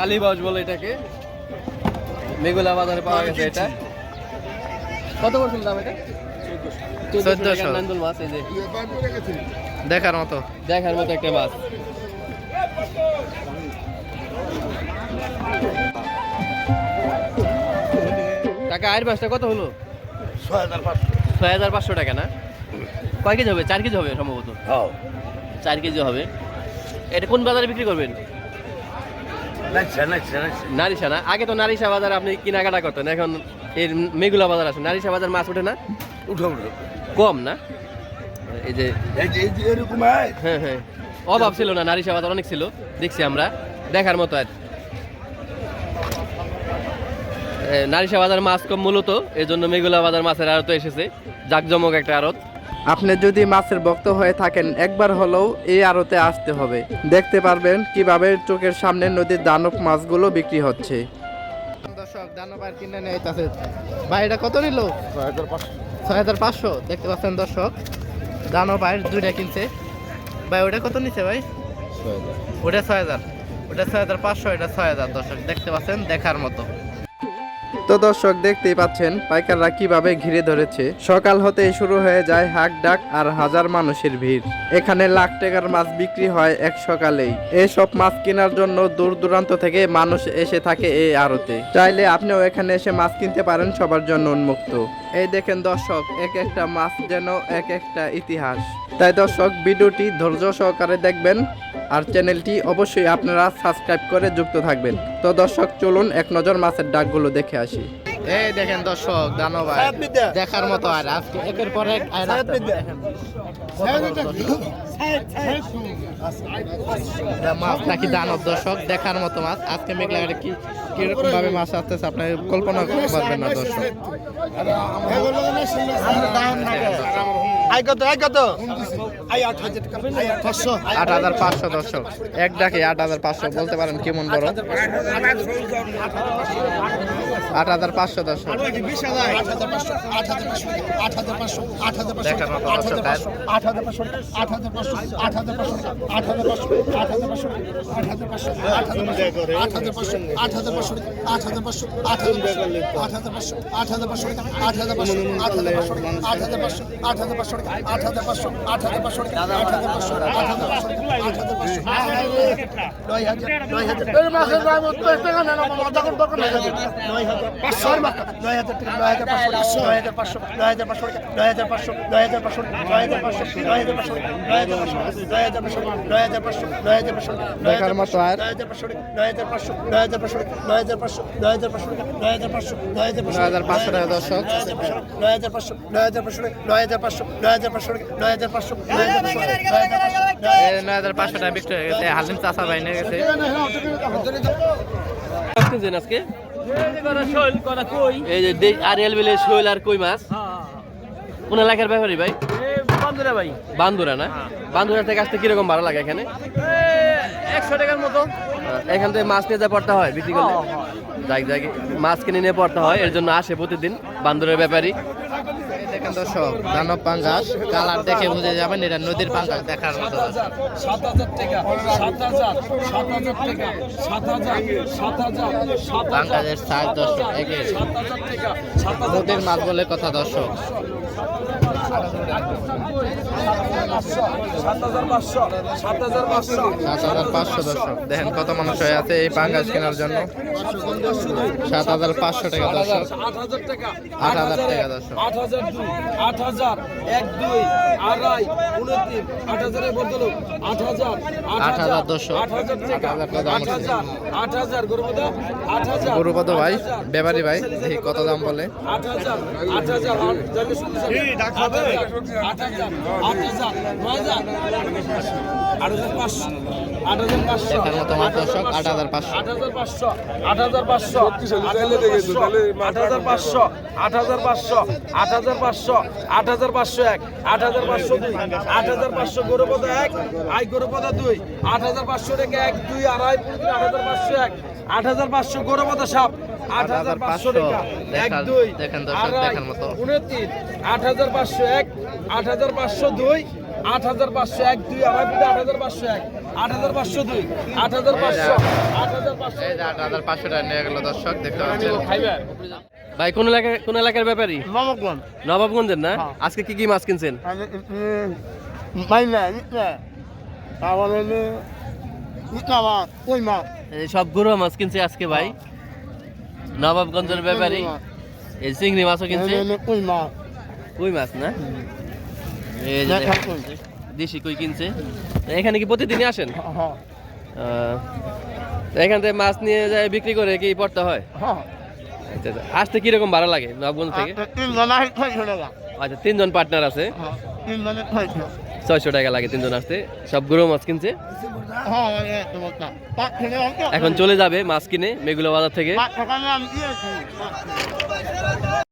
কালীবাউস বলে এটাকে, মেঘলা বাজারে পাওয়া গেছে এটা। কত বলছিল দাম এটা? 1400 নান্দুল মাছ। এই যে দেখার মতো একটা মাছ। টাকা আয়ের মাছটা কত হলো? 6500 টাকা না? কয় কেজি হবে? 4 কেজি হবে সম্ভবত। 4 কেজি হবে। এটা কোন বাজারে বিক্রি করবেন? নারিশা না? আগে তো নারিশা বাজার আপনি কেনাকাটা করতেন, এখন এর মেঘলা বাজার আছে। নারিশা বাজার মাছ ওঠে না? কম না? এই যে হ্যাঁ অভাব ছিল না, নারিশা বাজার অনেক ছিল, দেখছি আমরা, দেখার মতো আর। নারিশা বাজার মাছ কম মূলত, এই জন্য মেঘলা বাজার মাছের আড়ত এসেছে, জাকজমক একটা আড়ত। আপনি যদি মাছের ভক্ত হয়ে থাকেন একবার হলেও এই আড়তে আসতে হবে, দেখতে পারবেন কিভাবে চোখের সামনে নদীর দানব মাছগুলো বিক্রি হচ্ছে। দর্শক দানব আর কিনে নেই তাছে ভাই, এটা কত নিল? 6500। দেখতে পাচ্ছেন দর্শক, দানব আর দুইটা কিনছে ভাই। ওটা কত নিচ্ছে ভাই? ওটা 6000, ওটা 6500, এটা 6000। দর্শক দেখতে পাচ্ছেন, দেখার মতো। তো দর্শক দেখতেই পাচ্ছেন পাইকাররা কিভাবে ঘিরে ধরেছে। সকাল হতেই শুরু হয়ে যায় হাক ডাক আর হাজার মানুষের ভিড়। এখানে লাখ টাকার মাছ বিক্রি হয় এক সকালেই। এসব মাছ কেনার জন্য দূর দূরান্ত থেকে মানুষ এসে থাকে এই আড়তে। চাইলে আপনিও এখানে এসে মাছ কিনতে পারেন, সবার জন্য উন্মুক্ত। এই দেখেন দর্শক, এক একটা মাছ যেন এক একটা ইতিহাস। তাই দর্শক ভিডিওটি ধৈর্য সহকারে দেখবেন আর চ্যানেলটি অবশ্যই আপনারা সাবস্ক্রাইব করে যুক্ত থাকবেন। তো দর্শক চলুন এক নজর মাছের ডাকগুলো দেখে আসি। এই দেখেন দর্শক, দানব দেখার মতো। আর আজকে একের পর এক মাছ নাকি দানব, দর্শক দেখার মতো মাছ। আজকে মেঘলাঘাটে কিরকম ভাবে মাছ আসতেছে আপনি কল্পনা করতে পারবেন না দর্শক। 8500 দর্শক, এক ডাকে 8500, বলতে পারেন কেমন বড়। 8500 দর্শক, দেখার মতো। আর 9500 টাকা দর্শক, 9500 টাকা বিক্রি হয়ে গেছে। হালিম চাষা ভাই নিয়ে গেছে। আজকে এই যে আরিয়াল বিলের শৈল আর কই মাছ। কোন এলাকার ব্যাপারী ভাই? বান্দুরা ভাই। বান্দুরা না? বান্দুরা থেকে আসতে কিরকম ভাড়া লাগে এখানে? 100 টাকার মতো। এখান থেকে মাছ নিয়ে যা পড়তে হয় বিক্রি করলে? যাই মাছ কিনে নিয়ে পড়তে হয়, এর জন্য আসে প্রতিদিন বান্দুরের ব্যাপারী। দেখেন দর্শক, দানব পাঙ্গাস, কালার দেখে বুঝে যাবেন এটা নদীর পাঙ্গাস। দেখার মতো। 7000 টাকা, 7000 টাকা, 7000 পাঙ্গাসের সাইজ দর্শক একের 7000 টাকা, নদীর মাছ বলে কথা দর্শক। 7500 দর্শক দেখেন কত মানুষ হয়ে আছে এই পাঙ্গাস কেনার জন্য। 7500 টাকা দর্শক, 8000 টাকা, 8000 টাকা দর্শক, 8002, 8000, 1 2 আড়াই 29, 8000 এর বদল 8000, 8000 দর্শক, 8000 টাকা, 8000, 8000 গরুপদা, 8000 গরুপদ ভাই ব্যাপারী ভাই, দেখি কত দাম বলে। 8000, 8000 আর যাবে শুনছেন 8000, 8000, 9000, 8500, 8500 দেখার মতো মাছ দর্শক, 8500, 8500, 8500, 8500, 8500, 8500, 8501, 8502, 8500 গরুপদা 1, আই গরুপদা 2, 8500 টাকা 1 2 আড়াই 8501, 8500 গরুপদা সাপ, 8500 টাকা 1 2 দেখেন দর্শক দেখার মতো। 29, 8501, 8502, 8,500 এক দুই আড়াই ফুটে 8,501 8,502 8,500 8,500 এই যে 8,500 টাকা নিয়ে গেল দর্শক, দেখতে পাচ্ছেন। ভাই কোন এলাকার ব্যাপারী? নবাবগঞ্জের না? আজকে কি কি মাছ কিনছেন? এই সব গুঁড়ো মাছ কিনছে আজকে ভাই নবাবগঞ্জের ব্যাপারী। এই চিংড়ি মাছও কিনছে, কই মাছ না? এই যে দেশি কই কিনছে। এখানে কি প্রতিদিনই আসেন? এখান থেকে মাছ নিয়ে যায় বিক্রি করে কি পড়তে হয়? আচ্ছা আচ্ছা। আসতে কিরকম ভাড়া লাগে নবাবগঞ্জ থেকে? আচ্ছা, 3 জন পার্টনার আছে, 600 টাকা লাগে 3 জন আসতে। সব গুঁড়ো মাছ কিনছে, এখন চলে যাবে মাছ কিনে মেগুলা বাজার থেকে।